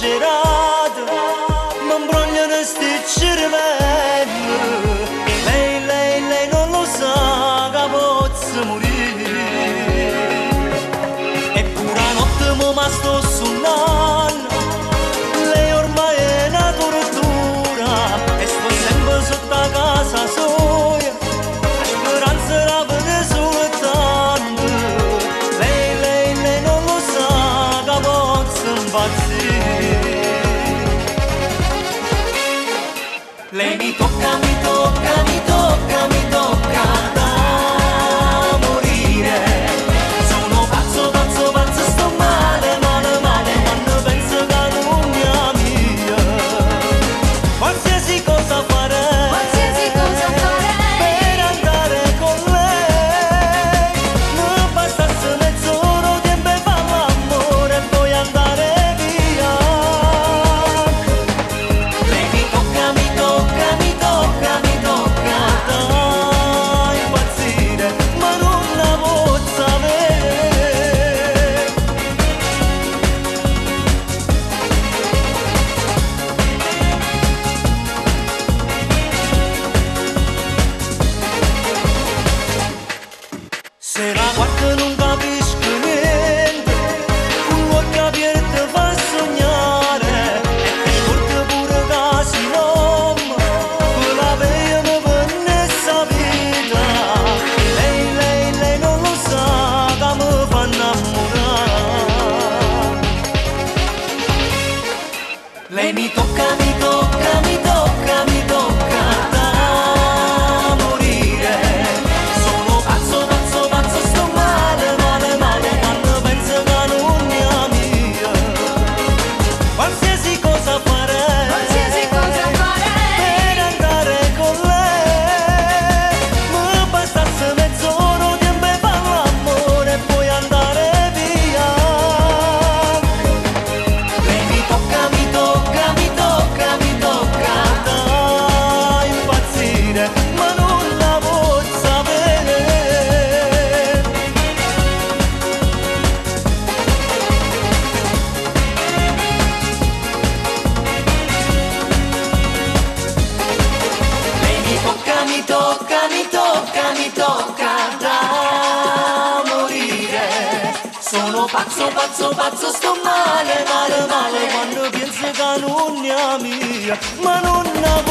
esagerata, mi imbrogliano sti cervelli. Lei non lo sa che posso morire. Eppure a notte mi sto suonando, lei ormai è una tortura e sto sempre sotto a casa sua, la speranza la vede soltanto. Lei non lo sa che posso impazzire. Lei mi tocca, mi tocca, mi tocca, mi tocca da morire. Sono pazzo, pazzo, pazzo, sto male, male, male, quando penso che non mi ami. Qualsiasi cosa farei, per andare con lei. Non bastasse mezz'ora tempo e fare l'amore e poi andare via. Lei mi tocca, mi tocca, mi tocca, mi tocca da impazzire, ma non la posso avere. Se la guardo non capisco niente, con l'occhio aperto fa sognare, e ricordo pure che si nome, quella veglia mi venne sta vita. Lei non lo sa che mi fa innamorare. Lei mi tocca, mi tocca, mi tocca, mi tocca da morire. Sono pazzo, pazzo, pazzo, sto male, male, male, quando penso che non mi ami. Qualsiasi cosa farei, per andare con lei. Mi bastasse mezz'ora tempo e fare l'amore e poi andare via. Lei mi tocca, mi tocca, mi tocca, mi tocca da impazzire, ma non la posso avere. Lei mi tocca, mi tocca, mi tocca, mi tocca da morire. Sono pazzo, pazzo, pazzo, sto male, male, male, quando penso che non mi ami, ma non la